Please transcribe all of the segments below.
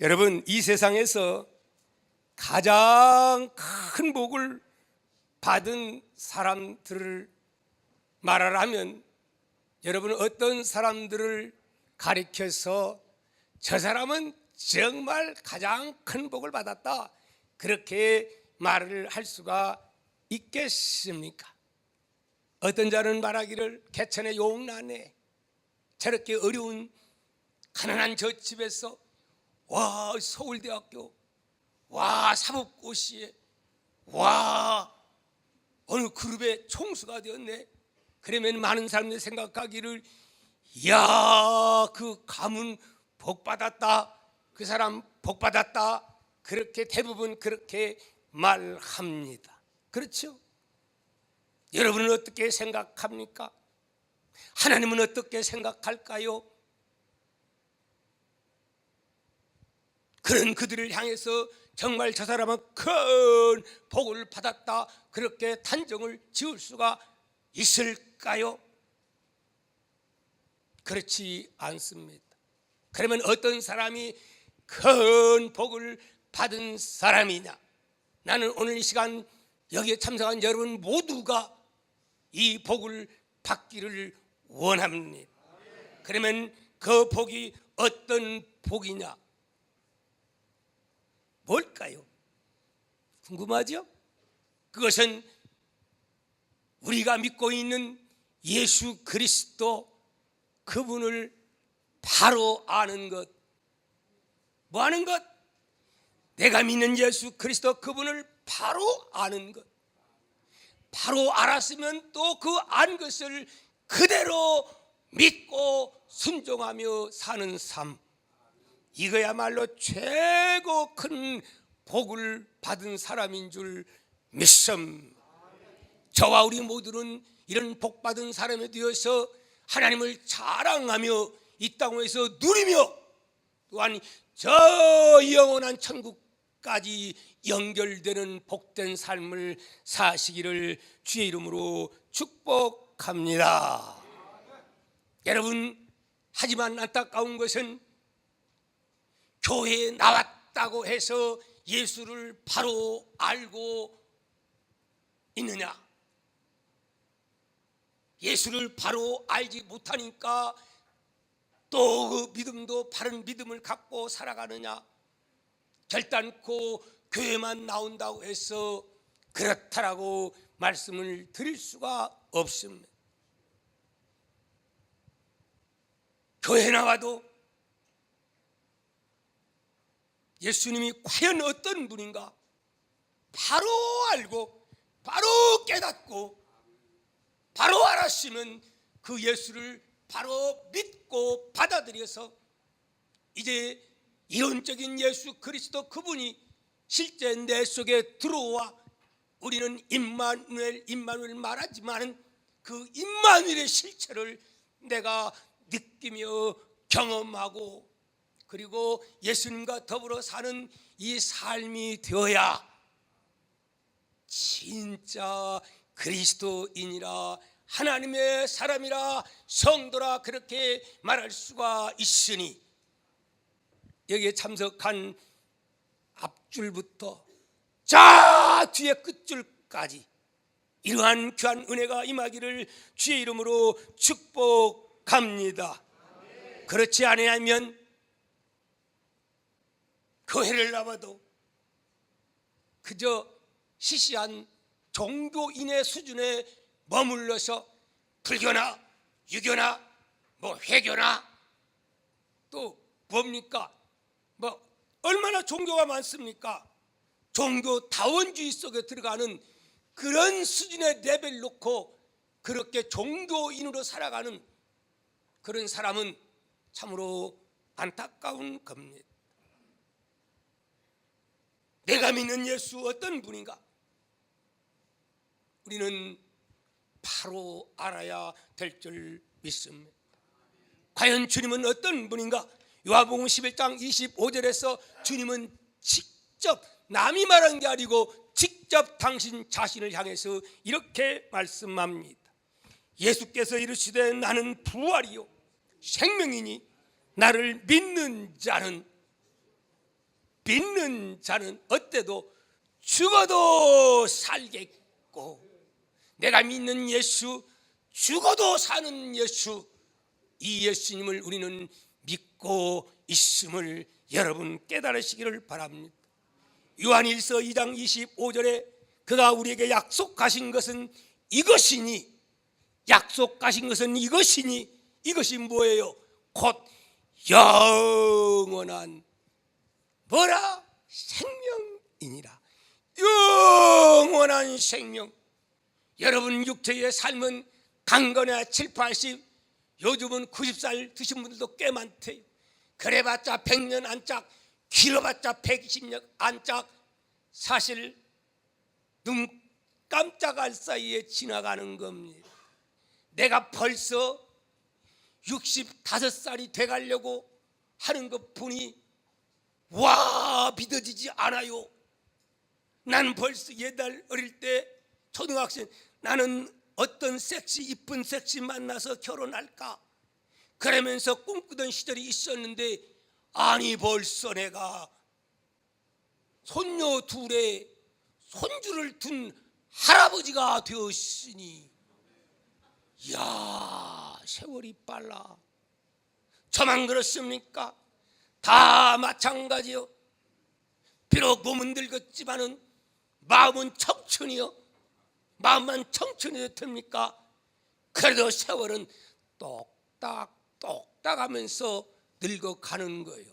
여러분, 이 세상에서 가장 큰 복을 받은 사람들을 말하라면 여러분은 어떤 사람들을 가리켜서 저 사람은 정말 가장 큰 복을 받았다, 그렇게 말을 할 수가 있겠습니까? 어떤 자는 말하기를 개천의 용란에 저렇게 어려운 가난한 저 집에서 와 서울대학교, 와 사법고시에, 와 어느 그룹의 총수가 되었네. 그러면 많은 사람들이 생각하기를 야 그 가문 복받았다, 그 사람 복받았다, 그렇게 대부분 그렇게 말합니다. 그렇죠? 여러분은 어떻게 생각합니까? 하나님은 어떻게 생각할까요? 그런 그들을 향해서 정말 저 사람은 큰 복을 받았다, 그렇게 단정을 지을 수가 있을까요? 그렇지 않습니다. 그러면 어떤 사람이 큰 복을 받은 사람이냐? 나는 오늘 이 시간 여기에 참석한 여러분 모두가 이 복을 받기를 원합니다. 그러면 그 복이 어떤 복이냐? 뭘까요? 궁금하죠? 그것은 우리가 믿고 있는 예수 그리스도, 그분을 바로 아는 것. 뭐 아는 것? 내가 믿는 예수 그리스도, 그분을 바로 아는 것. 바로 알았으면 또 그 안 것을 그대로 믿고 순종하며 사는 삶, 이거야말로 최고 큰 복을 받은 사람인 줄 믿습니다. 저와 우리 모두는 이런 복 받은 사람이 되어서 하나님을 자랑하며 이 땅에서 누리며 또한 저 영원한 천국까지 연결되는 복된 삶을 사시기를 주의 이름으로 축복합니다. 여러분, 하지만 안타까운 것은 교회에 나왔다고 해서 예수를 바로 알고 있느냐? 예수를 바로 알지 못하니까 또 그 믿음도 바른 믿음을 갖고 살아가느냐? 결단코 교회만 나온다고 해서 그렇다라고 말씀을 드릴 수가 없습니다. 교회 나와도 예수님이 과연 어떤 분인가 바로 알고 바로 깨닫고 바로 알았으면 그 예수를 바로 믿고 받아들여서 이제 이론적인 예수 그리스도, 그분이 실제 내 속에 들어와 우리는 임마누엘 말하지만 그 임마누엘의 실체를 내가 느끼며 경험하고 그리고 예수님과 더불어 사는 이 삶이 되어야 진짜 그리스도인이라, 하나님의 사람이라, 성도라, 그렇게 말할 수가 있으니 여기에 참석한 앞줄부터 자 뒤에 끝줄까지 이러한 귀한 은혜가 임하기를 주의 이름으로 축복합니다. 그렇지 않으면 교회를 나와도 그저 시시한 종교인의 수준에 머물러서 불교나 유교나 뭐 회교나 또 뭡니까? 뭐 얼마나 종교가 많습니까? 종교 다원주의 속에 들어가는 그런 수준의 레벨 놓고 그렇게 종교인으로 살아가는 그런 사람은 참으로 안타까운 겁니다. 내가 믿는 예수 어떤 분인가? 우리는 바로 알아야 될 줄 믿습니다. 과연 주님은 어떤 분인가? 요한복음 11장 25절에서 주님은 직접, 남이 말한 게 아니고 직접 당신 자신을 향해서 이렇게 말씀합니다. 예수께서 이르시되 나는 부활이요 생명이니 나를 믿는 자는 믿는 자는 어때도 죽어도 살겠고, 내가 믿는 예수, 죽어도 사는 예수, 이 예수님을 우리는 믿고 있음을 여러분 깨달으시기를 바랍니다. 요한일서 2장 25절에 그가 우리에게 약속하신 것은 이것이니, 약속하신 것은 이것이니, 이것이 뭐예요? 곧 영원한 뭐라? 생명이니라. 영원한 생명. 여러분 육체의 삶은 강건해야 7, 80, 요즘은 90살 드신 분들도 꽤 많대요. 그래봤자 100년 안짝, 길어봤자 120년 안짝. 사실 눈 깜짝할 사이에 지나가는 겁니다. 내가 벌써 65살이 돼가려고 하는 것 보니 와, 믿어지지 않아요. 나는 벌써 옛날 어릴 때 초등학생, 나는 어떤 섹시, 이쁜 섹시 만나서 결혼할까 그러면서 꿈꾸던 시절이 있었는데, 아니 벌써 내가 손녀 둘에 손주를 둔 할아버지가 되었으니, 이야, 세월이 빨라. 저만 그렇습니까? 다 마찬가지요. 비록 몸은 늙었지만은 마음은 청춘이요. 마음만 청춘이 됩니까? 그래도 세월은 똑딱 하면서 늙어가는 거예요.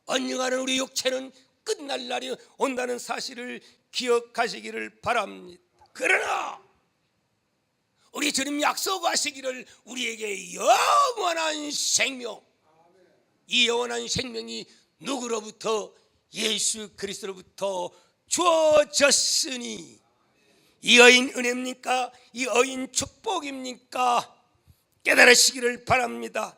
언젠가는 우리 육체는 끝날 날이 온다는 사실을 기억하시기를 바랍니다. 그러나 우리 주님 약속하시기를 우리에게 영원한 생명, 이 영원한 생명이 누구로부터? 예수 그리스도로부터 주어졌으니, 이 여인 은혜입니까? 이 여인 축복입니까? 깨달으시기를 바랍니다.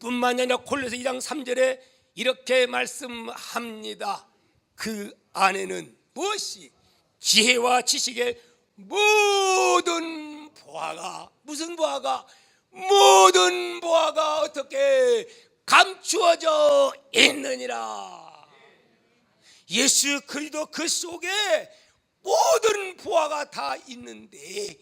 뿐만 아니라 골로새 2장 3절에 이렇게 말씀합니다. 그 안에는 무엇이? 지혜와 지식의 모든 보화가, 무슨 보화가? 모든 보화가 어떻게 감추어져 있느니라. 예수 그리스도 그 속에 모든 보화가 다 있는데,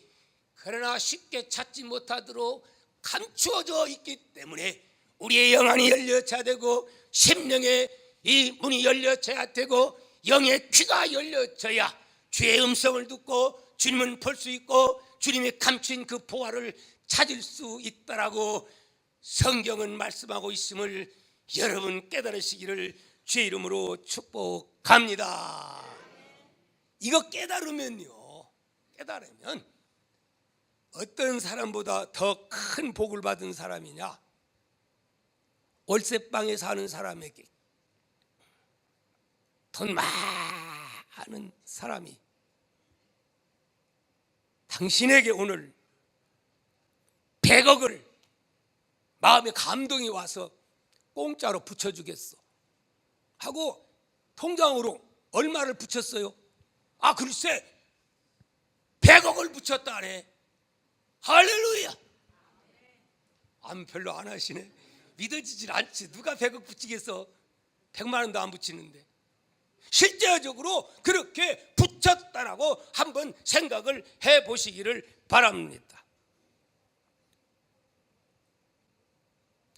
그러나 쉽게 찾지 못하도록 감추어져 있기 때문에 우리의 영안이 열려져야 되고, 심령의 이 문이 열려져야 되고, 영의 귀가 열려져야 주의 음성을 듣고 주님은 볼 수 있고 주님이 감춘 그 보화를 찾을 수 있다라고 성경은 말씀하고 있음을 여러분 깨달으시기를 주의 이름으로 축복합니다. 이거 깨달으면 어떤 사람보다 더 큰 복을 받은 사람이냐? 월세방에 사는 사람에게 돈 많은 사람이 당신에게 오늘 100억을 마음에 감동이 와서 공짜로 붙여주겠어 하고 통장으로 얼마를 붙였어요? 아, 글쎄 100억을 붙였다네. 할렐루야. 별로 안 하시네. 믿어지질 않지. 누가 100억 붙이겠어? 100만 원도 안 붙이는데. 실제적으로 그렇게 붙였다라고 한번 생각을 해보시기를 바랍니다.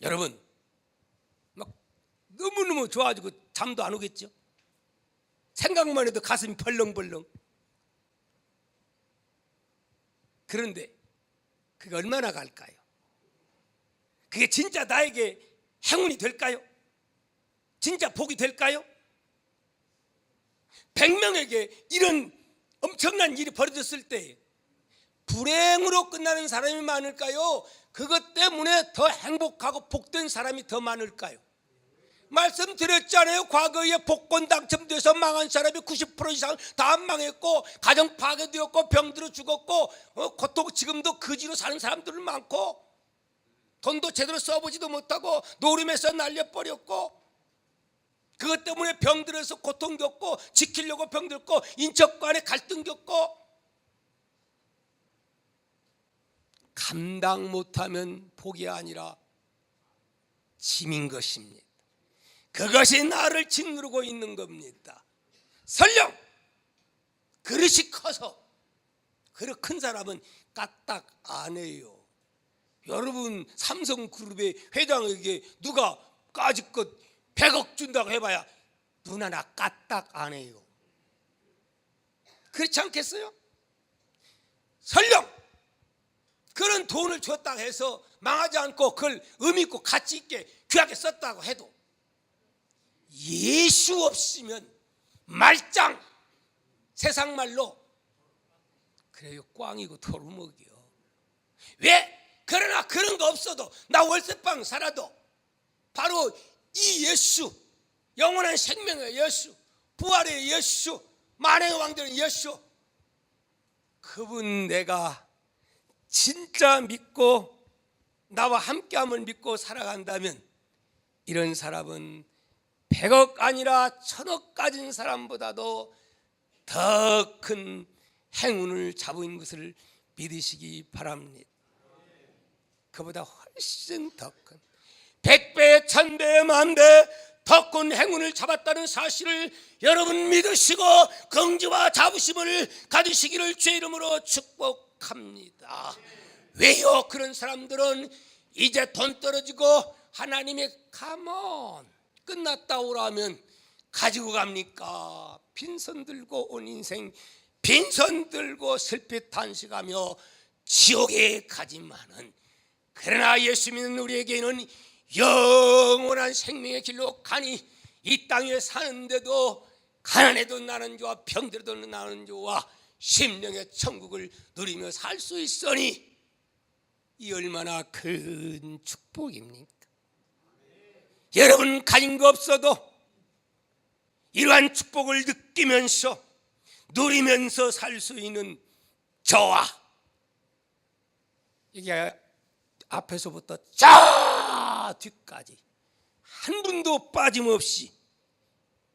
여러분, 막 너무너무 좋아지고 잠도 안 오겠죠? 생각만 해도 가슴이 벌렁벌렁. 그런데 그게 얼마나 갈까요? 그게 진짜 나에게 행운이 될까요? 진짜 복이 될까요? 100명에게 이런 엄청난 일이 벌어졌을 때 불행으로 끝나는 사람이 많을까요? 그것 때문에 더 행복하고 복된 사람이 더 많을까요? 말씀드렸잖아요. 과거에 복권 당첨돼서 망한 사람이 90% 이상 다 망했고, 가정 파괴되었고, 병들어 죽었고, 고통, 지금도 거지로 사는 사람들은 많고, 돈도 제대로 써보지도 못하고 노름에서 날려버렸고, 그것 때문에 병들어서 고통 겪고, 지키려고 병들고, 인척 간에 갈등 겪고, 감당 못하면 복이 아니라 짐인 것입니다. 그것이 나를 짓누르고 있는 겁니다. 설령 그릇이 커서 그릇 큰 사람은 까딱 안 해요. 여러분 삼성그룹의 회장에게 누가 까짓것 100억 준다고 해봐야 눈 하나 까딱 안 해요. 그렇지 않겠어요? 설령 그런 돈을 줬다고 해서 망하지 않고 그걸 의미 있고 가치 있게 귀하게 썼다고 해도 예수 없으면 말짱, 세상 말로 그래요, 꽝이고 도루묵이요. 왜? 그러나 그런 거 없어도 나 월세방 살아도 바로 이 예수, 영원한 생명의 예수, 부활의 예수, 만행의 왕들의 예수, 그분 내가 진짜 믿고 나와 함께함을 믿고 살아간다면 이런 사람은 100억 아니라 1000억 가진 사람보다도 더 큰 행운을 잡은 것을 믿으시기 바랍니다. 그보다 훨씬 더 큰 100배, 1000배, 만배 더 큰 행운을 잡았다는 사실을 여러분 믿으시고 긍지와 자부심을 가지시기를 주의 이름으로 축복합니다. 왜요? 그런 사람들은 이제 돈 떨어지고 하나님의 가만 끝났다 오라면 가지고 갑니까? 빈손 들고 온 인생 빈손 들고 슬피 탄식하며 지옥에 가지만은, 그러나 예수 믿는 우리에게는 영원한 생명의 길로 가니 이 땅에 사는데도 가난해도 나는 좋아 병들어도 나는 좋아 심령의 천국을 누리며 살 수 있으니 이 얼마나 큰 축복입니까? 여러분 가진 거 없어도 이러한 축복을 느끼면서 누리면서 살 수 있는 저와 이게 앞에서부터 저 뒤까지 한 분도 빠짐없이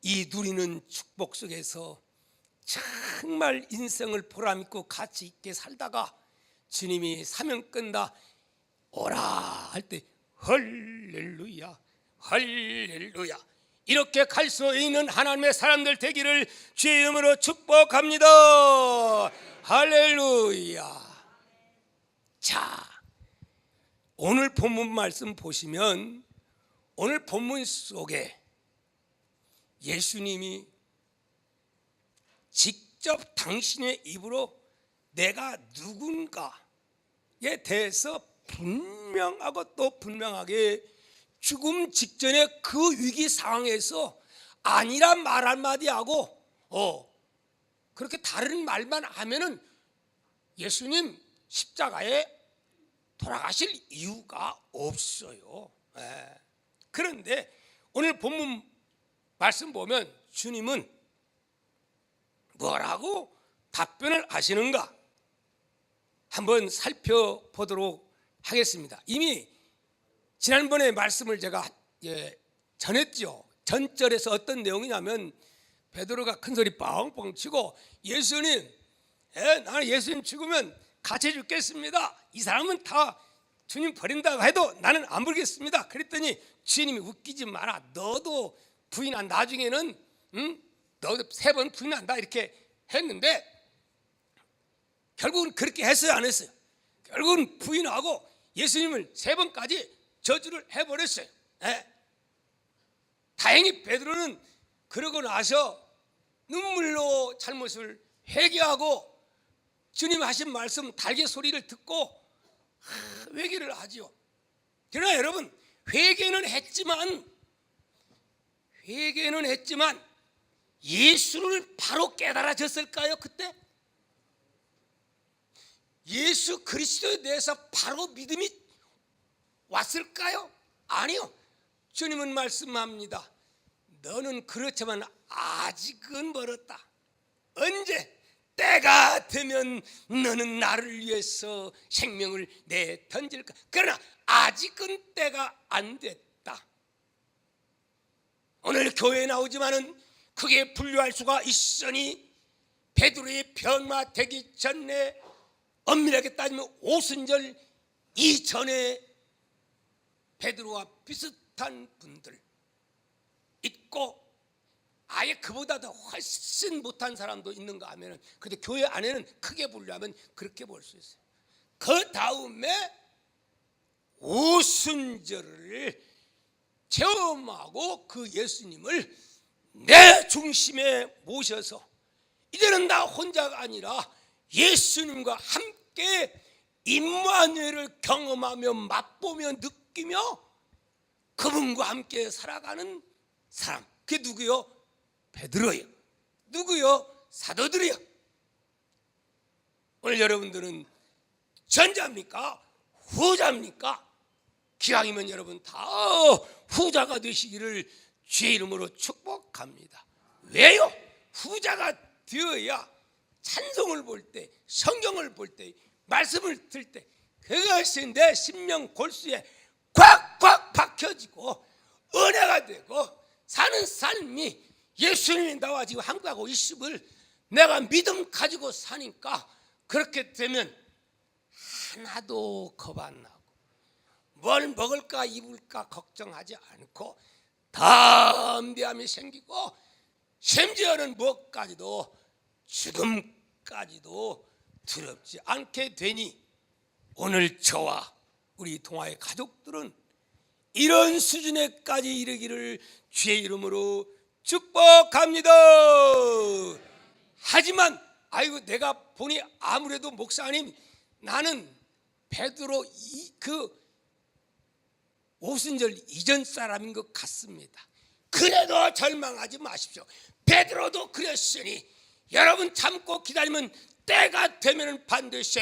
이 누리는 축복 속에서 정말 인생을 보람있고 가치 있게 살다가 주님이 사명 끝나 오라 할 때 할렐루야 할렐루야 이렇게 갈 수 있는 하나님의 사람들 되기를 주의 이름으로 축복합니다. 할렐루야. 자, 오늘 본문 말씀 보시면 오늘 본문 속에 예수님이 직접 당신의 입으로 내가 누군가에 대해서 분명하고 또 분명하게 죽음 직전에 그 위기 상황에서 아니란 말 한마디 하고 그렇게 다른 말만 하면은 예수님 십자가에 돌아가실 이유가 없어요. 그런데 오늘 본문 말씀 보면 주님은 뭐라고 답변을 하시는가 한번 살펴보도록 하겠습니다. 이미 지난번에 말씀을 제가 전했죠. 전절에서 어떤 내용이냐면 베드로가 큰 소리 뻥뻥 치고 예수님, 나는 예수님 죽으면 같이 죽겠습니다. 이 사람은 다 주님 버린다고 해도 나는 안 버리겠습니다. 그랬더니 주님이 웃기지 마라. 너도 부인한 나중에는 너도 3번 부인한다 이렇게 했는데 결국은 그렇게 했어요, 안 했어요? 결국은 부인하고 예수님을 3번까지 저주를 해버렸어요. 다행히 베드로는 그러고 나서 눈물로 잘못을 회개하고 주님 하신 말씀 달개 소리를 듣고 회개를 하죠. 그러나 여러분 회개는 했지만 예수를 바로 깨달아졌을까요? 그때 예수 그리스도에 대해서 바로 믿음이 왔을까요? 아니요. 주님은 말씀합니다. 너는 그렇지만 아직은 멀었다. 언제? 때가 되면 너는 나를 위해서 생명을 내던질까? 그러나 아직은 때가 안 됐다. 오늘 교회에 나오지만은 크게 분류할 수가 있으니 베드로의 변화되기 전에 엄밀하게 따지면 오순절 이전에 베드로와 비슷한 분들, 있고 아예 그보다 더 훨씬 못한 사람도 있는가 하면은, 근데 교회 안에는 크게 분류하면 그렇게 볼 수 있어요. 그 다음에 오순절을 체험하고 그 예수님을 내 중심에 모셔서 이제는 나 혼자가 아니라 예수님과 함께 임마누엘을 경험하며 맛보며 느끼며 그분과 함께 살아가는 사람, 그게 누구요? 베드로예요. 누구요? 사도들이요. 오늘 여러분들은 전자입니까? 후자입니까? 기왕이면 여러분 다 후자가 되시기를 주의 이름으로 축복합니다. 왜요? 후자가 되어야 찬송을 볼 때, 성경을 볼 때, 말씀을 들 때 그것이 내 심령 골수에 꽉꽉 박혀지고 은혜가 되고 사는 삶이 예수님이 나와 지금 한국하고 20을 내가 믿음 가지고 사니까 그렇게 되면 하나도 겁 안 나고 뭘 먹을까 입을까 걱정하지 않고 담대함이 생기고 심지어는 무엇까지도 죽음까지도 두렵지 않게 되니 오늘 저와 우리 동아의 가족들은 이런 수준에까지 이르기를 주의 이름으로 축복합니다. 하지만 아이고 내가 보니 아무래도 목사님 나는 베드로 그 오순절 이전 사람인 것 같습니다. 그래도 절망하지 마십시오. 베드로도 그랬으니 여러분 참고 기다리면 때가 되면 반드시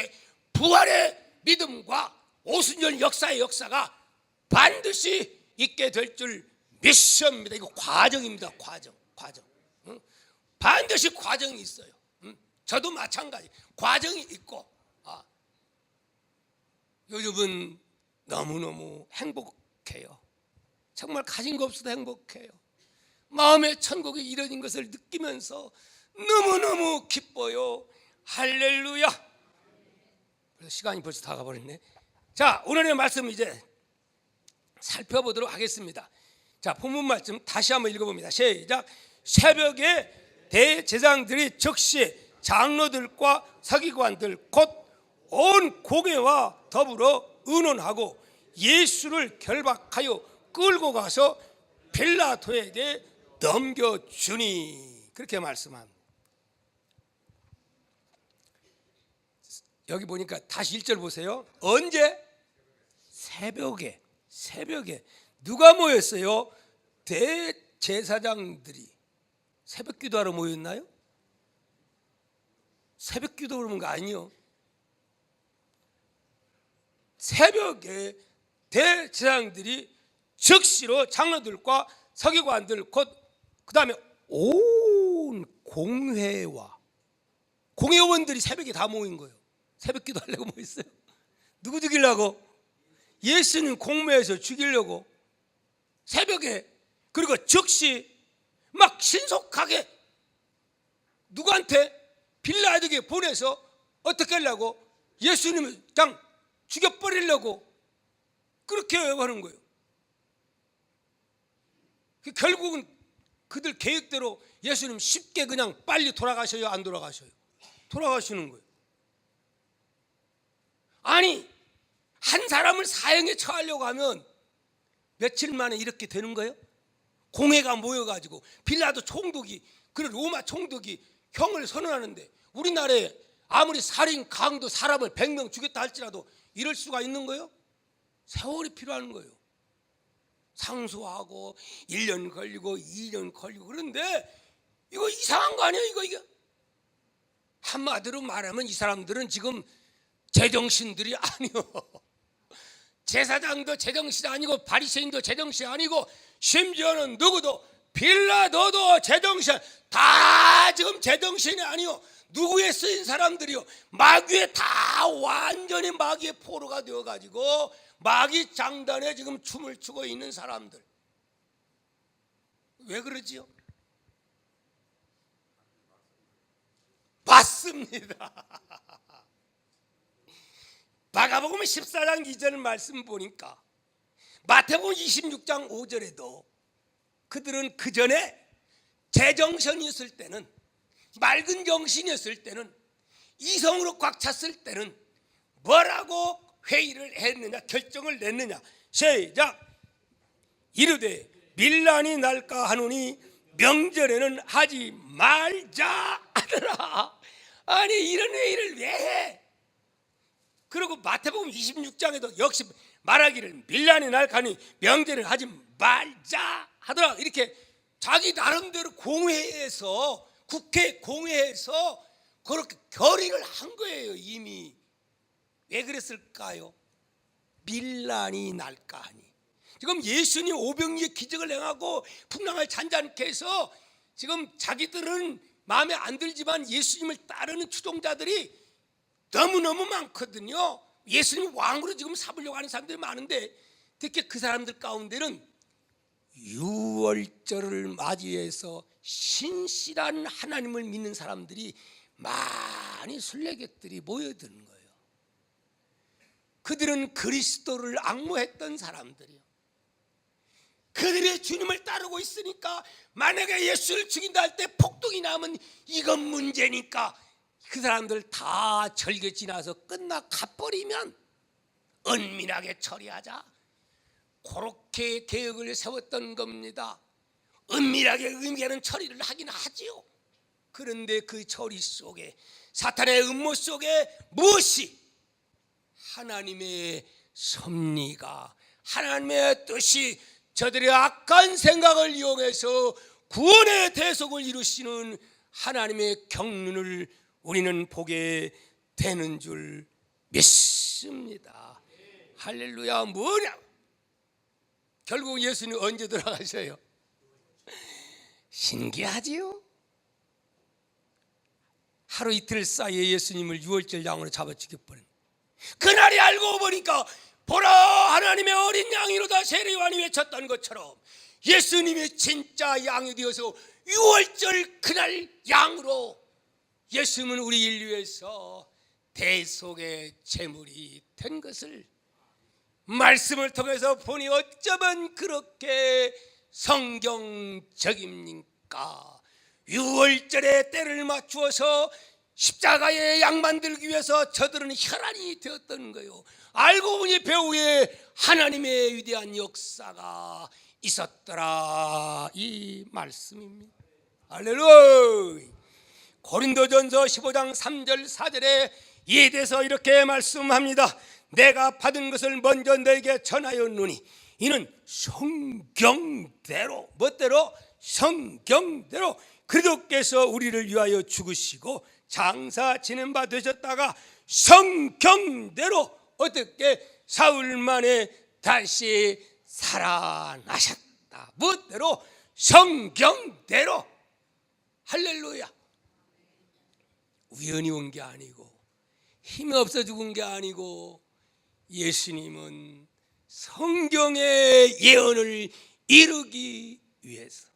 부활의 믿음과 오순절 역사의 역사가 반드시 있게 될 줄 믿습니다. 이거 과정입니다. 과정. 응? 반드시 과정이 있어요. 응? 저도 마찬가지 과정이 있고 요즘은 너무너무 행복해요. 정말 가진 거 없어도 행복해요. 마음의 천국이 이뤄진 것을 느끼면서 너무너무 기뻐요. 할렐루야. 그래서 시간이 벌써 다 가버렸네. 자, 오늘의 말씀 이제 살펴보도록 하겠습니다. 자, 본문 말씀 다시 한번 읽어봅니다. 시작. 새벽에 대제사장들이 즉시 장로들과 서기관들 곧 온 공회와 더불어 의논하고 예수를 결박하여 끌고 가서 빌라도에게 넘겨주니 그렇게 말씀합니다. 여기 보니까 다시 1절 보세요. 언제? 새벽에 누가 모였어요? 대제사장들이. 새벽 기도하러 모였나요? 새벽 기도 그러는 거 아니요. 새벽에 대제사장들이 즉시로 장로들과 서기관들 곧 그다음에 온 공회와 공회원들이 새벽에 다 모인 거예요. 새벽 기도하려고 모였어요. 누구 죽이려고? 예수님 공회에서 죽이려고 새벽에. 그리고 즉시 막 신속하게 누구한테? 빌라도에게 보내서 어떻게 하려고? 예수님을 그냥 죽여버리려고 그렇게 하는 거예요. 결국은 그들 계획대로 예수님 쉽게 그냥 빨리 돌아가셔요? 안 돌아가셔요? 돌아가시는 거예요. 아니 한 사람을 사형에 처하려고 하면 며칠 만에 이렇게 되는 거예요? 공회가 모여가지고 빌라도 총독이 그래 로마 총독이 형을 선언하는데 우리나라에 아무리 살인 강도 사람을 100명 죽였다 할지라도 이럴 수가 있는 거예요? 세월이 필요한 거예요. 상소하고 1년 걸리고 2년 걸리고. 그런데 이거 이상한 거 아니에요? 이거 한마디로 말하면 이 사람들은 지금 제정신들이 아니요. 제사장도 제정신 아니고 바리새인도 제정신 아니고 심지어는 누구도 빌라도도 제정신, 다 지금 제정신이 아니요. 누구에 쓰인 사람들이요? 마귀에 다 완전히 마귀의 포로가 되어가지고 마귀 장단에 지금 춤을 추고 있는 사람들. 왜 그러지요? 맞습니다. 마가복음 14장 2절 말씀 보니까 마태복음 26장 5절에도 그들은 그 전에 제정신이었을 때는, 맑은 정신이었을 때는, 이성으로 꽉 찼을 때는 뭐라고 회의를 했느냐, 결정을 냈느냐. 시작. 이르되 밀란이 날까 하노니 명절에는 하지 말자 하더라. 아니, 이런 회의를 왜 해? 그리고 마태복음 26장에도 역시 말하기를 밀란이 날까 하니 명절에는 하지 말자 하더라. 이렇게 자기 나름대로 공회에서, 국회 공회에서 그렇게 결의를 한 거예요. 이미. 왜 그랬을까요? 밀란이 날까 하니. 지금 예수님 오병이의 기적을 행하고 풍랑을 잔잔케 해서 지금 자기들은 마음에 안 들지만 예수님을 따르는 추종자들이 너무너무 많거든요. 예수님 왕으로 지금 삼으려고 하는 사람들이 많은데, 특히 그 사람들 가운데는 유월절을 맞이해서 신실한 하나님을 믿는 사람들이 많이 순례객들이 모여드는 거예요. 그들은 그리스도를 앙모했던 사람들이요. 그들의 주님을 따르고 있으니까 만약에 예수를 죽인다 할 때 폭동이 나면 이건 문제니까 그 사람들 다 절개 지나서 끝나 가버리면 은밀하게 처리하자, 그렇게 계획을 세웠던 겁니다. 은밀하게 의미하는 처리를 하긴 하지요. 그런데 그 처리 속에, 사탄의 음모 속에 무엇이, 하나님의 섭리가, 하나님의 뜻이 저들의 악한 생각을 이용해서 구원의 대속을 이루시는 하나님의 경륜을 우리는 보게 되는 줄 믿습니다. 할렐루야. 뭐냐? 결국 예수님 언제 돌아가셔요? 신기하지요? 하루 이틀 사이에 예수님을 유월절 양으로 잡아 죽여버린, 그날이 알고 보니까 보라 하나님의 어린 양이로다 세례요한이 외쳤던 것처럼 예수님이 진짜 양이 되어서 유월절 그날 양으로 예수님은 우리 인류에서 대속의 제물이 된 것을 말씀을 통해서 보니 어쩌면 그렇게 성경적입니까? 유월절의 때를 맞추어서 십자가의 양 만들기 위해서 저들은 혈안이 되었던 거예요. 알고 보니 배후에 하나님의 위대한 역사가 있었더라, 이 말씀입니다. 할렐루야. 고린도전서 15장 3절 4절에 이에 대해서 이렇게 말씀합니다. 내가 받은 것을 먼저 너에게 전하였노니 이는 성경대로, 멋대로? 성경대로 그리스도께서 우리를 위하여 죽으시고 장사 지낸 바 되셨다가 성경대로 어떻게 사흘 만에 다시 살아나셨다. 멋대로? 성경대로. 할렐루야. 우연히 온 게 아니고 힘이 없어 죽은 게 아니고 예수님은 성경의 예언을 이루기 위해서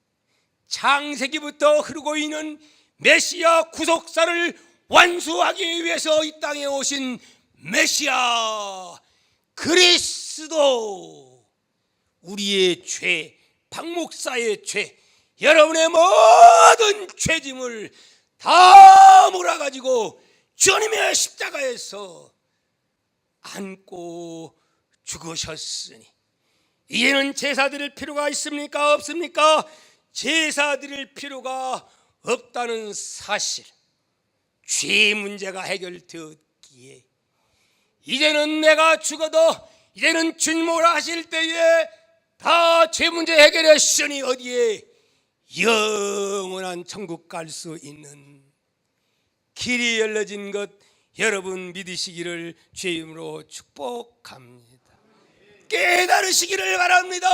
창세기부터 흐르고 있는 메시아 구속사를 완수하기 위해서 이 땅에 오신 메시아 그리스도, 우리의 죄, 박 목사의 죄, 여러분의 모든 죄짐을 다 몰아가지고 주님의 십자가에서 안고 죽으셨으니 이제는 제사 드릴 필요가 있습니까? 없습니까? 제사 드릴 필요가 없다는 사실, 죄 문제가 해결되었기에 이제는 내가 죽어도 이제는 주님 오라 하실 때에 다 죄 문제 해결했으니 어디에 영원한 천국 갈 수 있는 길이 열려진 것 여러분 믿으시기를 주의 이름으로 축복합니다. 깨달으시기를 바랍니다.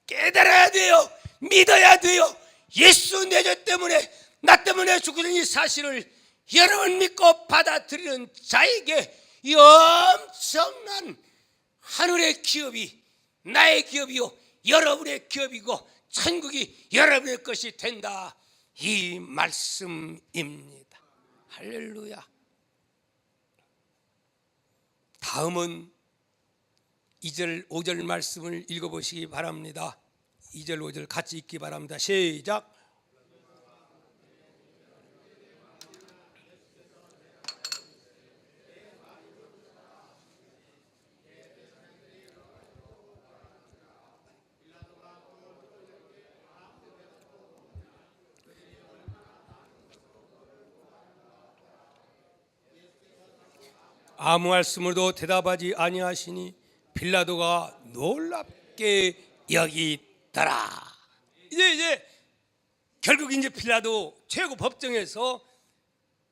깨달아야 돼요. 믿어야 돼요. 예수 내 죄 때문에, 나 때문에 죽은 이 사실을 여러분 믿고 받아들이는 자에게 이 엄청난 하늘의 기업이 나의 기업이요 여러분의 기업이고 천국이 여러분의 것이 된다, 이 말씀입니다. 할렐루야. 다음은 2절 5절 말씀을 읽어보시기 바랍니다. 2절 5절 같이 읽기 바랍니다. 시작. 아무 말씀으로도 대답하지 아니하시니 빌라도가 놀랍게 여기더라. 이제 결국 이제 빌라도 최고 법정에서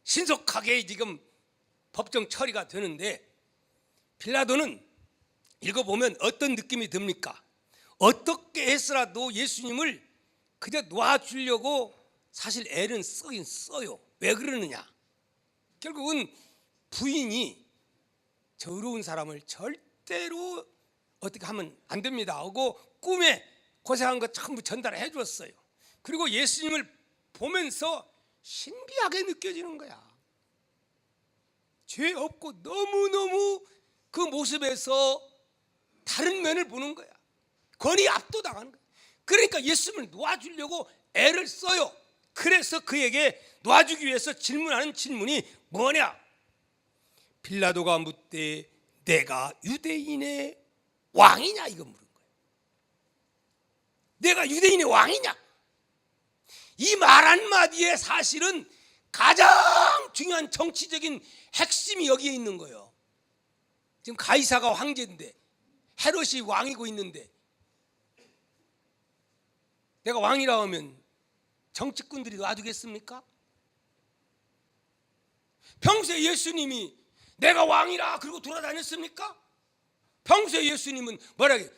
신속하게 지금 법정 처리가 되는데, 빌라도는 읽어보면 어떤 느낌이 듭니까? 어떻게 해서라도 예수님을 그저 놔주려고 사실 애는 쓰긴 써요. 왜 그러느냐? 결국은 부인이 저 의로운 사람을 절대로 어떻게 하면 안 됩니다 하고 꿈에 고생한 거 전부 전달해 줬어요. 그리고 예수님을 보면서 신비하게 느껴지는 거야. 죄 없고 너무너무 그 모습에서 다른 면을 보는 거야. 권위 압도당하는 거야. 그러니까 예수님을 놓아주려고 애를 써요. 그래서 그에게 놓아주기 위해서 질문하는 질문이 뭐냐? 빌라도가 묻되 내가 유대인의 왕이냐, 이거 물은 거예요. 내가 유대인의 왕이냐? 이 말 한마디에 사실은 가장 중요한 정치적인 핵심이 여기에 있는 거예요. 지금 가이사가 황제인데 헤롯이 왕이고 있는데 내가 왕이라 하면 정치꾼들이 놔두겠습니까? 평소에 예수님이 내가 왕이라 그러고 돌아다녔습니까? 평소에 예수님은 뭐라고 해요?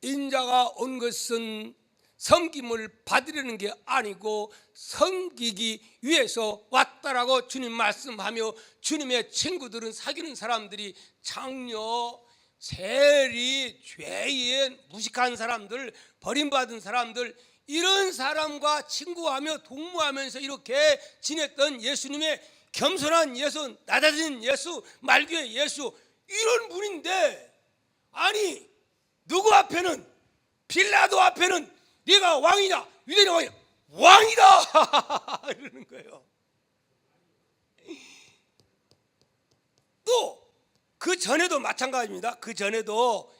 인자가 온 것은 섬김을 받으려는 게 아니고 섬기기 위해서 왔다라고 주님 말씀하며, 주님의 친구들은, 사귀는 사람들이 장녀, 세리, 죄인, 무식한 사람들, 버림받은 사람들, 이런 사람과 친구하며 동무하면서 이렇게 지냈던 예수님의 겸손한 예수, 낮아진 예수, 말교의 예수, 이런 분인데, 아니 누구 앞에는, 빌라도 앞에는 네가 왕이냐, 유대인의 왕이냐, 왕이다 이러는 거예요. 또 그 전에도 마찬가지입니다. 그 전에도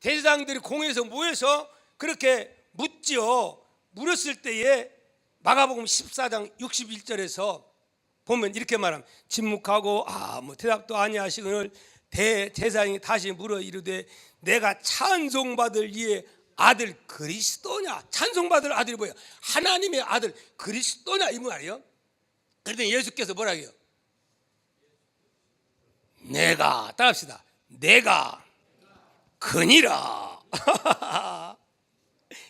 대제사장들이 공회에서 모여서 그렇게 묻지요. 물었을 때에 마가복음 14장 61절에서 보면 이렇게 말합니다. 침묵하고 아무 대답도 아니하시거늘 대제사장이 다시 물어 이르되 내가 찬송받을 이의 아들 그리스도냐? 찬송받을 아들이 뭐야? 하나님의 아들 그리스도냐, 이 말이에요. 그런데 예수께서 뭐라 해요? 내가, 따라합시다. 내가 그니라.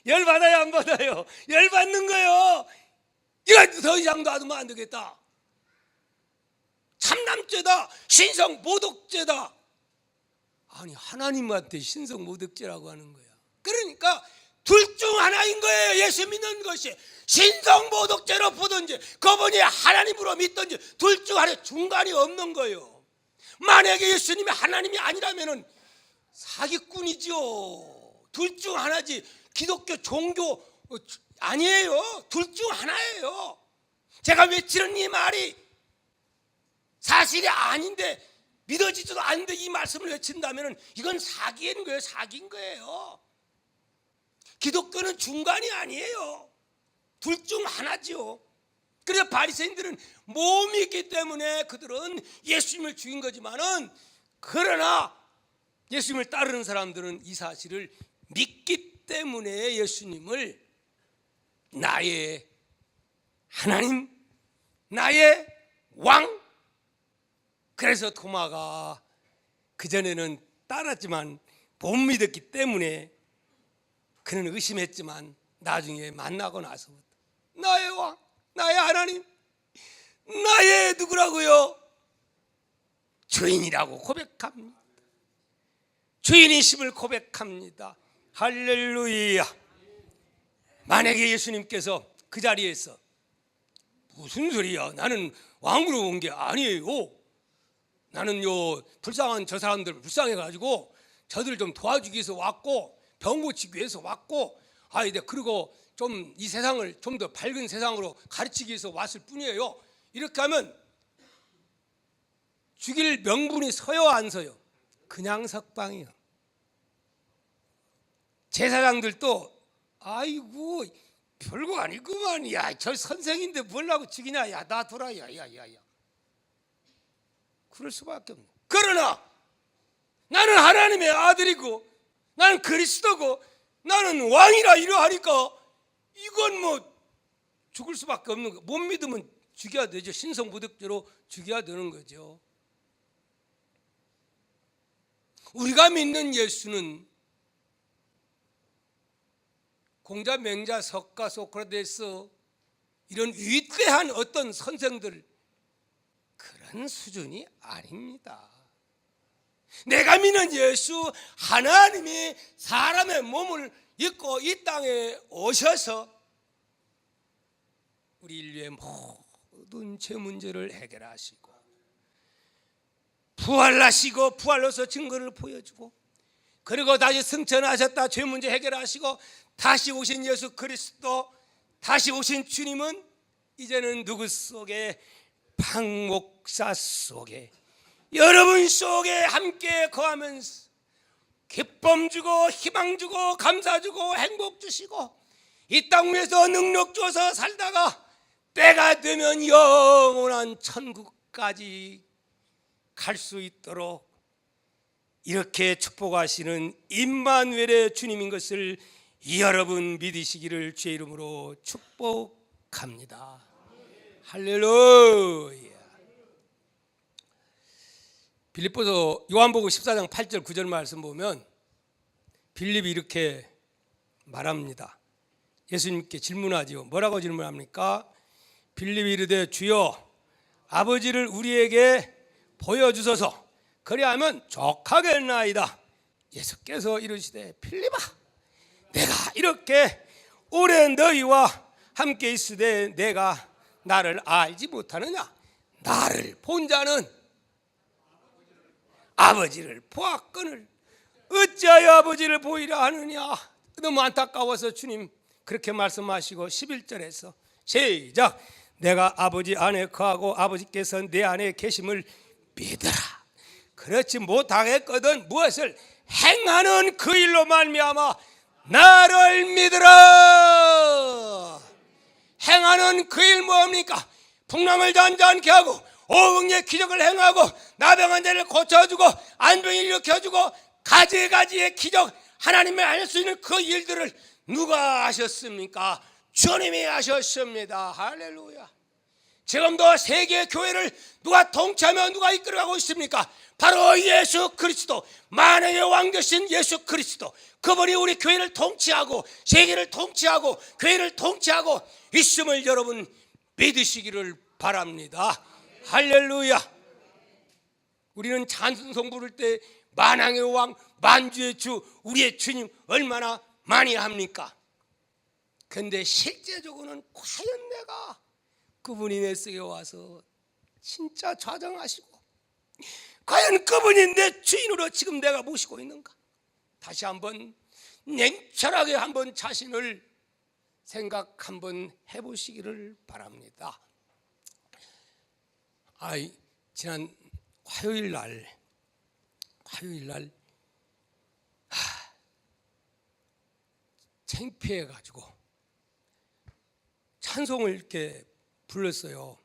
열받아요, 안 받아요? 열받는 거예요. 이거 더 이상 놔두면 안 되겠다. 참남죄다, 신성 모독죄다. 아니 하나님한테 신성 모독죄라고 하는 거야. 그러니까 둘 중 하나인 거예요. 예수 믿는 것이 신성 모독죄로 보든지 그분이 하나님으로 믿든지 둘 중 하나, 중간이 없는 거예요. 만약에 예수님이 하나님이 아니라면은 사기꾼이죠. 둘 중 하나지. 기독교 종교 아니에요. 둘 중 하나예요. 제가 외치는 이 말이 사실이 아닌데, 믿어지지도 않는데 이 말씀을 외친다면 이건 사기인 거예요. 사기인 거예요. 기독교는 중간이 아니에요. 둘 중 하나지요. 그래서 바리새인들은 몸이 있기 때문에 그들은 예수님을 죽인 거지만은, 그러나 예수님을 따르는 사람들은 이 사실을 믿기 때문에 예수님을 나의 하나님, 나의 왕. 그래서 토마가 그전에는 따랐지만 못 믿었기 때문에 그는 의심했지만 나중에 만나고 나서부터 나의 왕, 나의 하나님, 나의 누구라고요? 주인이라고 고백합니다. 주인이심을 고백합니다. 할렐루야. 만약에 예수님께서 그 자리에서 무슨 소리야, 나는 왕으로 온 게 아니에요, 나는요 불쌍한 저 사람들 불쌍해가지고 저들 좀 도와주기 위해서 왔고 병 고치기 위해서 왔고 그리고 좀 이 세상을 좀 더 밝은 세상으로 가르치기 위해서 왔을 뿐이에요. 이렇게 하면 죽일 명분이 서요, 안 서요? 그냥 석방이요. 제사장들도 아이고 별거 아니구만. 야, 저 선생인데 뭘 하고 죽이냐. 야, 놔둬라. 야. 그럴 수밖에 없네. 그러나 나는 하나님의 아들이고 나는 그리스도고 나는 왕이라 이러하니까 이건 뭐 죽을 수밖에 없는 거. 못 믿으면 죽여야 되죠. 신성부득죄로 죽여야 되는 거죠. 우리가 믿는 예수는 공자, 맹자, 석가, 소크라테스 이런 위대한 어떤 선생들 그런 수준이 아닙니다. 내가 믿는 예수 하나님이 사람의 몸을 입고 이 땅에 오셔서 우리 인류의 모든 죄 문제를 해결하시고 부활하시고 부활로서 증거를 보여주고 그리고 다시 승천하셨다 죄 문제 해결하시고 다시 오신 예수 그리스도 다시 오신 주님은 이제는 누구 속에 박 목사 속에 여러분 속에 함께 거하면서 기쁨 주고 희망 주고 감사 주고 행복 주시고 이 땅 위에서 능력 주어서 살다가 때가 되면 영원한 천국까지 갈 수 있도록 이렇게 축복하시는 임마누엘의 주님인 것을 여러분 믿으시기를 주의 이름으로 축복합니다. 할렐루야. 빌립보서 요한복음 14장 8절 9절 말씀 보면 빌립이 이렇게 말합니다. 예수님께 질문하지요. 뭐라고 질문합니까? 빌립이 이르되 주여 아버지를 우리에게 보여주소서 그리하면 족하겠나이다. 예수께서 이르시되 빌립아 내가 이렇게 오래 너희와 함께 있으되 내가 나를 알지 못하느냐? 나를 본 자는 아버지를 보았거늘 어찌하여 아버지를 보이라 하느냐? 너무 안타까워서 주님 그렇게 말씀하시고 11절에서 시작 내가 아버지 안에 거하고 아버지께서 내 안에 계심을 믿으라. 그렇지 못하겠거든 무엇을 행하는 그 일로 말미암아 나를 믿으라. 행하는 그 일 뭡니까? 풍랑을 잔잔케 하고 오응의 기적을 행하고 나병한 자를 고쳐주고 안병을 일으켜주고 가지가지의 기적 하나님이 할 수 있는 그 일들을 누가 하셨습니까? 주님이 하셨습니다. 할렐루야. 지금도 세계 교회를 누가 통치하며 누가 이끌어가고 있습니까? 바로 예수 그리스도 만왕의 왕 되신 예수 그리스도 그분이 우리 교회를 통치하고 세계를 통치하고 교회를 통치하고 있음을 여러분 믿으시기를 바랍니다. 할렐루야. 우리는 찬송 부를 때 만왕의 왕 만주의 주 우리의 주님 얼마나 많이 합니까? 근데 실제적으로는 과연 내가 그분이 내 속에 와서 진짜 좌정하시고 과연 그분이 내 주인으로 지금 내가 모시고 있는가? 다시 한번 냉철하게 한번 자신을 생각 한번 해보시기를 바랍니다. 지난 화요일 날 창피해가지고 찬송을 이렇게 불렀어요.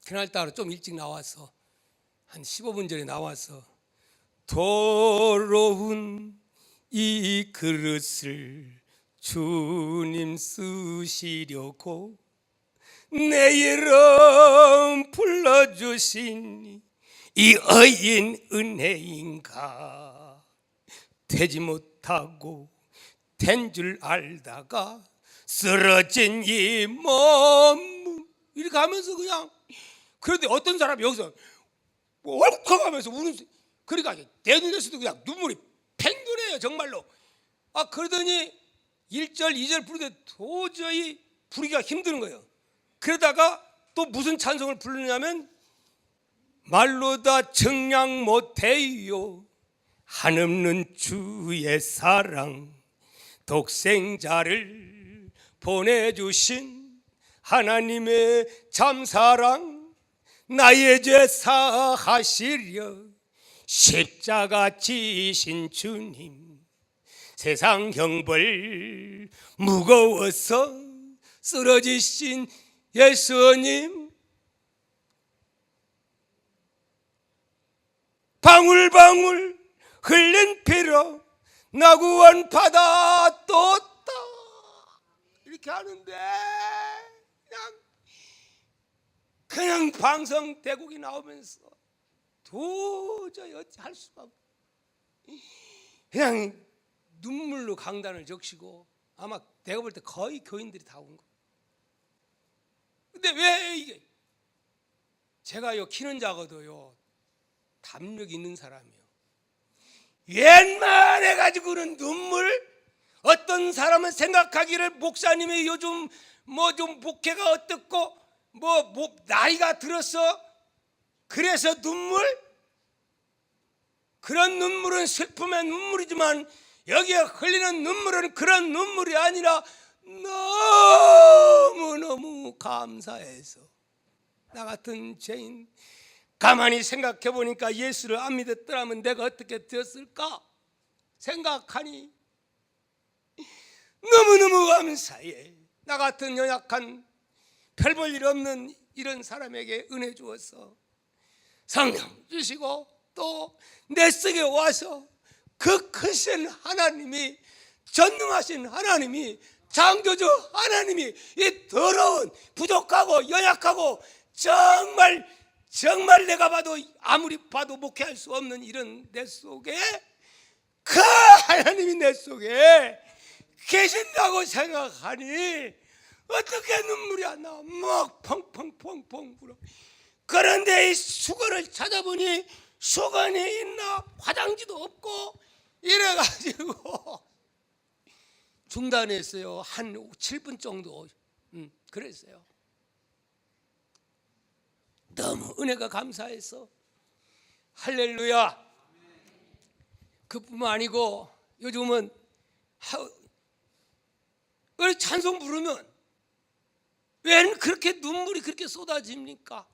그날따라 좀 일찍 나와서 한 15분 전에 나와서 더러운 이 그릇을 주님 쓰시려고 내 이름 불러주신 이 의인 은혜인가 되지 못하고 된 줄 알다가 쓰러진 이 몸 이렇게 하면서 그냥 그런데 어떤 사람이 여기서 얼컥하면서 우는 그러니까 내 눈에서도 그냥 눈물이 팽도네요 정말로. 그러더니 1절 2절 부르는데 도저히 부르기가 힘든 거예요. 그러다가 또 무슨 찬송을 부르냐면 말로 다 정량 못해요 한없는 주의 사랑 독생자를 보내주신 하나님의 참사랑 나의 죄 사하시려 십자가 지신 주님, 세상 형벌 무거워서 쓰러지신 예수님, 방울방울 흘린 피로 나 구원 받았도다. 이렇게 하는데 그냥 방송 대국이 나오면서 도저히 어찌할 수가 없고 그냥 눈물로 강단을 적시고, 아마 내가 볼 때 거의 교인들이 다 온 거. 근데 왜 이게, 제가요 키는 작아도요 담력 있는 사람이요, 웬만해 가지고는 눈물. 어떤 사람은 생각하기를 목사님이 요즘 뭐 좀 목회가 어떻고 뭐 나이가 들어서 그래서 눈물. 그런 눈물은 슬픔의 눈물이지만 여기에 흘리는 눈물은 그런 눈물이 아니라 너무너무 감사해서, 나 같은 죄인 가만히 생각해 보니까 예수를 안 믿었더라면 내가 어떻게 되었을까 생각하니 너무너무 감사해. 나 같은 연약한 별 볼 일 없는 이런 사람에게 은혜 주어서 성령 주시고 또 내 속에 와서 그 크신 하나님이, 전능하신 하나님이, 창조주 하나님이 이 더러운 부족하고 연약하고 정말 내가 봐도 아무리 봐도 목회할 수 없는 이런 내 속에 그 하나님이 내 속에 계신다고 생각하니 어떻게 눈물이 안 나와. 막 펑펑펑펑 불어. 그런데 이 수건을 찾아보니 수건이 있나 화장지도 없고 이래가지고 중단했어요. 한 7분 정도 그랬어요. 너무 은혜가 감사해서 할렐루야. 그뿐만 아니고 요즘은 찬송 부르면 왜 그렇게 눈물이 그렇게 쏟아집니까?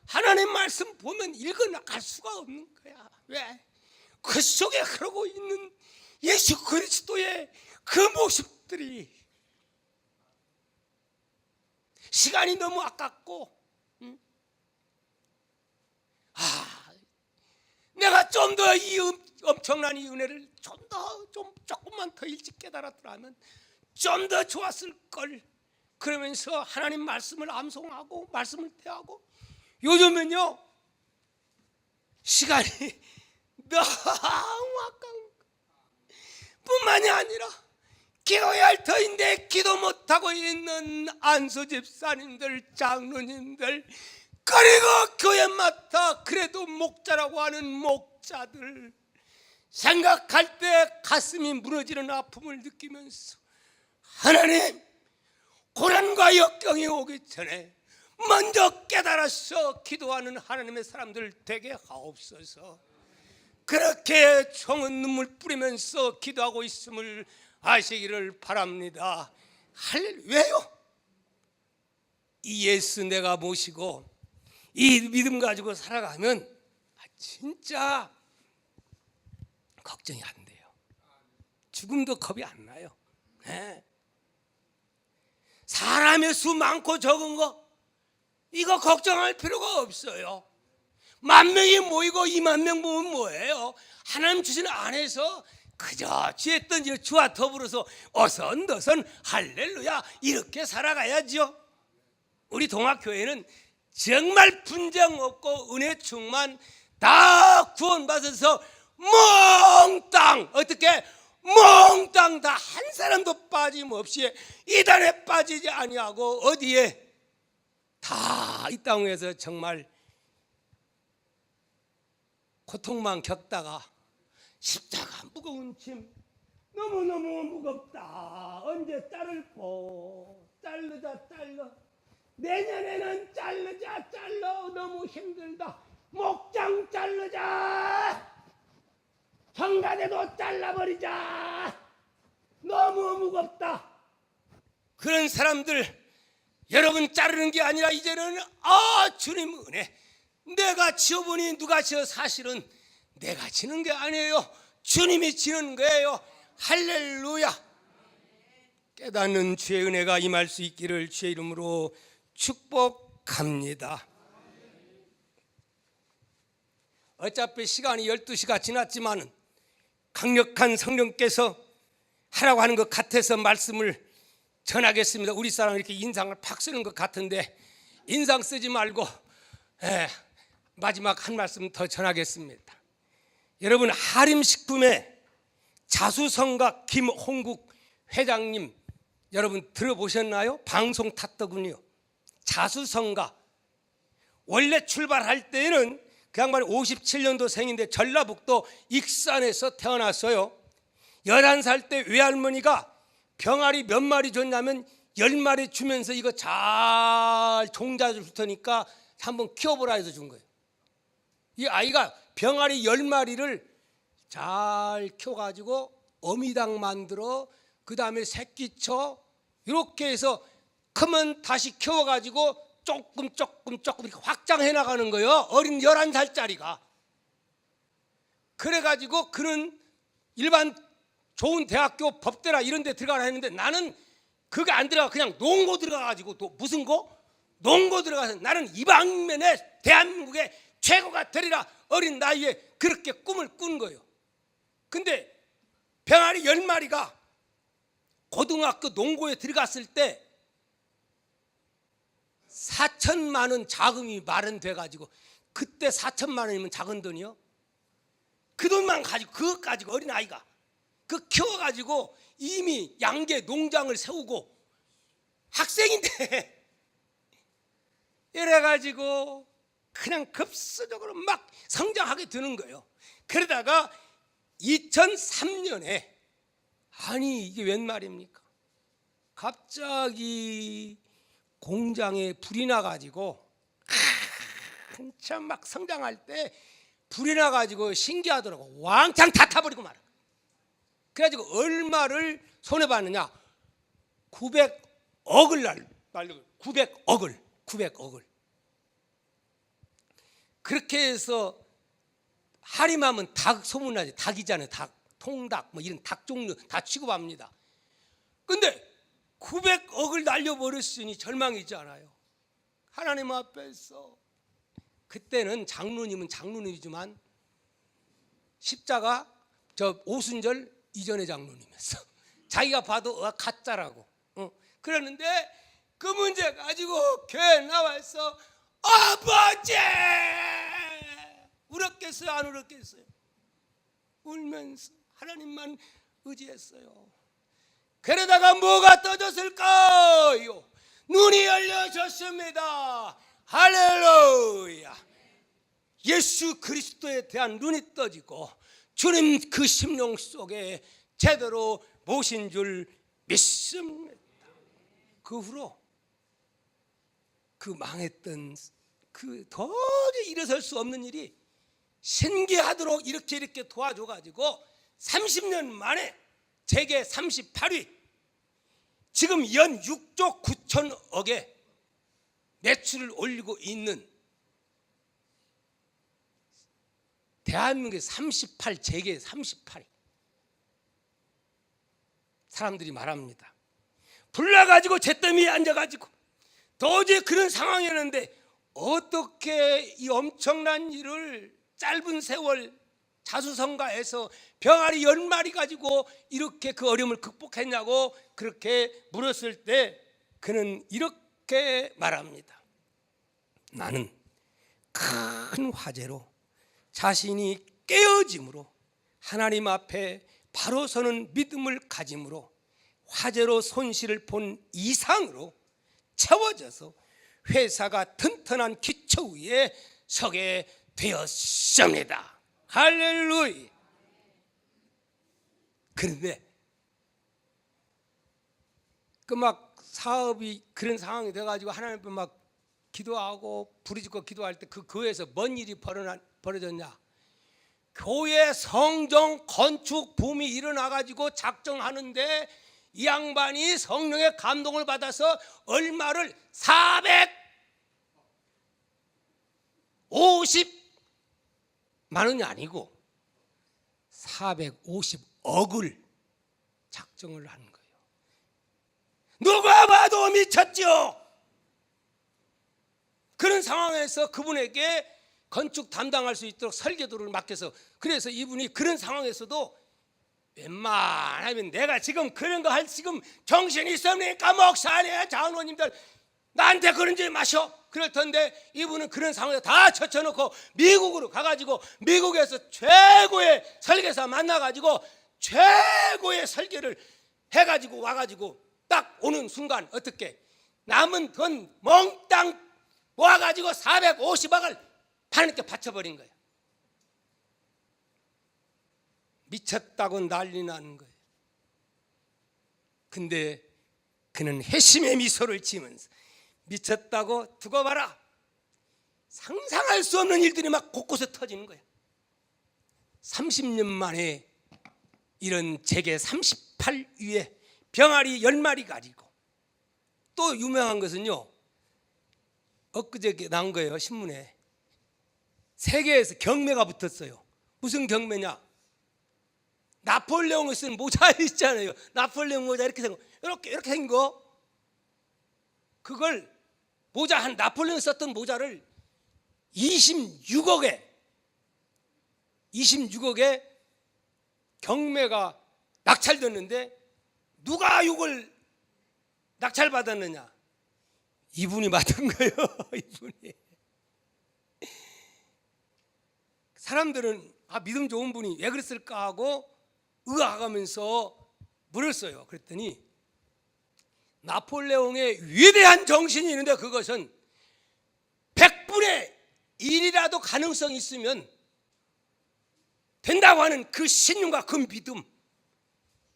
하나님 말씀 보면 읽어나갈 수가 없는 거야. 왜? 그 속에 흐르고 있는 예수 그리스도의 그 모습들이, 시간이 너무 아깝고, 내가 좀 더 이 엄청난 이 은혜를 조금만 더 일찍 깨달았더라면 좀 더 좋았을 걸. 그러면서 하나님 말씀을 암송하고 말씀을 대하고. 요즘은요 시간이 너무 아까운 뿐만이 아니라 기도해야 할 터인데 기도 못하고 있는 안수 집사님들, 장로님들, 그리고 교회마다 그래도 목자라고 하는 목자들, 생각할 때 가슴이 무너지는 아픔을 느끼면서 하나님, 고난과 역경이 오기 전에 먼저 깨달아서 기도하는 하나님의 사람들 되게 하옵소서. 그렇게 총은 눈물 뿌리면서 기도하고 있음을 아시기를 바랍니다. 왜요? 이 예수 내가 모시고 이 믿음 가지고 살아가면 진짜 걱정이 안 돼요. 죽음도 겁이 안 나요. 네. 사람의 수 많고 적은 거 이거 걱정할 필요가 없어요. 10,000명이 모이고 20,000명 모으면 뭐예요? 하나님 주신 안에서 그저 주에 던지는 주와 더불어서 어선더선 할렐루야 이렇게 살아가야죠. 우리 동학교회는 정말 분쟁 없고 은혜 충만, 다 구원받아서 몽땅, 어떻게 몽땅 다 한 사람도 빠짐없이 이단에 빠지지 아니하고 어디에 다 이 땅에서 정말 고통만 겪다가 십자가 무거운 짐, 너무너무 무겁다. 언제 자를고 잘라 내년에는 잘라 너무 힘들다. 목장 자르자. 청가대도 잘라버리자. 너무 무겁다. 그런 사람들 여러분 자르는 게 아니라 이제는 주님 은혜, 내가 지어보니 누가 지어, 사실은 내가 지는 게 아니에요. 주님이 지는 거예요. 할렐루야. 깨닫는 주의 은혜가 임할 수 있기를 주의 이름으로 축복합니다. 어차피 시간이 12시가 지났지만 강력한 성령께서 하라고 하는 것 같아서 말씀을 전하겠습니다. 우리 사람 이렇게 인상을 팍 쓰는 것 같은데 인상 쓰지 말고 마지막 한 말씀 더 전하겠습니다. 여러분, 하림식품의 자수성가 김홍국 회장님 여러분 들어보셨나요? 방송 탔더군요. 자수성가. 원래 출발할 때에는 그 양반이 57년도 생인데 전라북도 익산에서 태어났어요. 11살 때 외할머니가 병아리 몇 마리 줬냐면 10마리 주면서 이거 잘 종자 줄 테니까 한번 키워보라 해서 준 거예요. 이 아이가 병아리 10마리를 잘 키워가지고 어미당 만들어 그 다음에 새끼쳐 이렇게 해서 크면 다시 키워가지고 조금 이렇게 확장해 나가는 거예요. 어린 11살짜리가. 그래가지고 그는 일반 좋은 대학교 법대라 이런 데 들어가라 했는데 나는 그게 안 들어가 그냥 농고 들어가가지고 또 무슨 고? 농고 들어가서 나는 이방면에 대한민국의 최고가 되리라 어린 나이에 그렇게 꿈을 꾼 거예요. 근데 병아리 10마리가 고등학교 농고에 들어갔을 때 4천만 원 자금이 마련돼가지고 그때 4천만 원이면 작은 돈이요. 그 돈만 가지고 그것 가지고 어린 아이가 그 키워가지고 이미 양계 농장을 세우고 학생인데 이래가지고 그냥 급수적으로 막 성장하게 되는 거예요. 그러다가 2003년에 아니 이게 웬 말입니까? 갑자기 공장에 불이 나가지고 한참 막 성장할 때 불이 나가지고 신기하더라고. 왕창 다 타버리고 말아. 그래가지고 얼마를 손해봤느냐? 900억을 날려. 900억을. 그렇게 해서 하림하면 닭 소문나지. 닭이잖아요. 닭, 통닭 뭐 이런 닭 종류 다 취급합니다. 근데 900억을 날려버렸으니 절망이지 않아요. 하나님 앞에서 그때는 장로님은 장로님이지만 십자가 저 오순절 이전의 장로님이었어. 자기가 봐도 가짜라고. 그러는데 그 문제 가지고 교회 나와서 아버지 울었겠어요? 안 울었겠어요? 울면서 하나님만 의지했어요. 그러다가 뭐가 떠졌을까요? 눈이 열려졌습니다. 할렐루야. 예수 그리스도에 대한 눈이 떠지고 주님 그 심령 속에 제대로 모신 줄 믿습니다. 그 후로 그 망했던 그 도저히 일어설 수 없는 일이 신기하도록 이렇게 도와줘가지고 30년 만에 세계 38위, 지금 연 6조 9천억의 매출을 올리고 있는 대한민국의 38재계 38위 사람들이 말합니다. 불나가지고 잿더미에 앉아가지고 도저히 그런 상황이었는데 어떻게 이 엄청난 일을 짧은 세월 자수성가해서 병아리 10마리 가지고 이렇게 그 어려움을 극복했냐고 그렇게 물었을 때 그는 이렇게 말합니다. 나는 큰 화제로 자신이 깨어짐으로 하나님 앞에 바로 서는 믿음을 가짐으로 화제로 손실을 본 이상으로 채워져서 회사가 튼튼한 기초 위에 서게 되었습니다. 할렐루야. 그런데 그 막 사업이 그런 상황이 돼가지고 하나님 앞에 막 기도하고 부르짖고 기도할 때 그 교회에서 뭔 일이 벌어졌냐? 교회 성전 건축 붐이 일어나가지고 작정하는데 이 양반이 성령의 감동을 받아서 얼마를 450만 원이 아니고 450억을 작정을 한 거예요. 누가 봐도 미쳤죠. 그런 상황에서 그분에게 건축 담당할 수 있도록 설계도를 맡겨서, 그래서 이분이 그런 상황에서도 웬만하면 내가 지금 그런 거 할 지금 정신이 있습니까? 목사님, 장로님들 나한테 그런 줄 마셔. 그럴 텐데 이분은 그런 상황에 다 젖혀놓고 미국으로 가가지고 미국에서 최고의 설계사 만나가지고 최고의 설계를 해가지고 와가지고 딱 오는 순간 어떻게 남은 돈 몽땅 모아가지고 450억을 하나님께 바쳐버린 거예요. 미쳤다고 난리 나는 거예요. 근데 그는 회심의 미소를 지으면서 미쳤다고 두고 봐라. 상상할 수 없는 일들이 막 곳곳에 터지는 거예요. 30년 만에 이런 제게 38위에 병아리 10마리 가지고, 또 유명한 것은요, 엊그제 나온 거예요. 신문에 세계에서 경매가 붙었어요. 무슨 경매냐? 나폴레옹이 쓴 모자 있잖아요. 나폴레옹 모자 이렇게 생긴 거, 이렇게 생긴 거, 그걸 모자 한 나폴레옹이 썼던 모자를 26억에 경매가 낙찰됐는데 누가 이걸 낙찰받았느냐? 이분이 맡은 거예요. 이분이. 사람들은 믿음 좋은 분이 왜 그랬을까 하고 의아하면서 물었어요. 그랬더니 나폴레옹의 위대한 정신이 있는데 그것은 100분의 1이라도 가능성이 있으면 된다고 하는 그 신념과 그 믿음,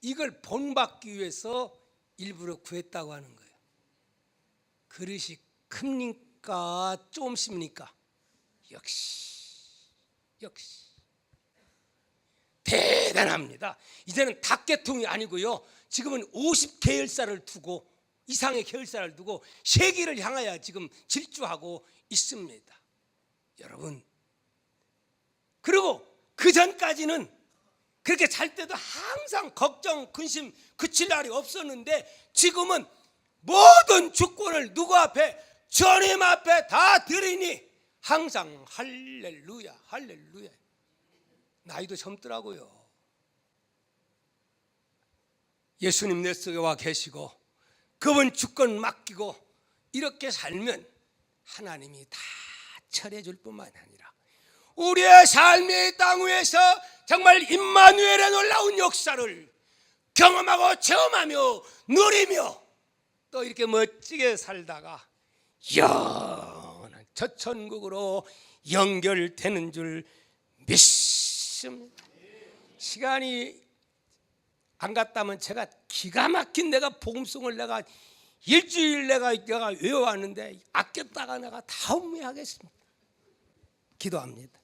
이걸 본받기 위해서 일부러 구했다고 하는 거예요. 그릇이 큽니까 조금씩입니까? 역시 대단합니다. 이제는 닭계통이 아니고요, 지금은 50계열사를 두고, 이상의 계열사를 두고 세계를 향하여 지금 질주하고 있습니다. 여러분, 그리고 그 전까지는 그렇게 잘 때도 항상 걱정, 근심 그칠 날이 없었는데 지금은 모든 주권을 누구 앞에? 주님 앞에 다 드리니 항상 할렐루야, 할렐루야. 나이도 젊더라고요. 예수님 내 속에 와 계시고 그분 주권 맡기고 이렇게 살면 하나님이 다 처리해 줄 뿐만 아니라 우리의 삶의 땅 위에서 정말 임마누엘의 놀라운 역사를 경험하고 체험하며 누리며 또 이렇게 멋지게 살다가 영원한 저 천국으로 연결되는 줄 믿습니다. 시간이 안 갔다면 제가 기가 막힌 내가 복음송을 내가 일주일 내가 외워왔는데 아꼈다가 내가 다 음미하겠습니다. 기도합니다.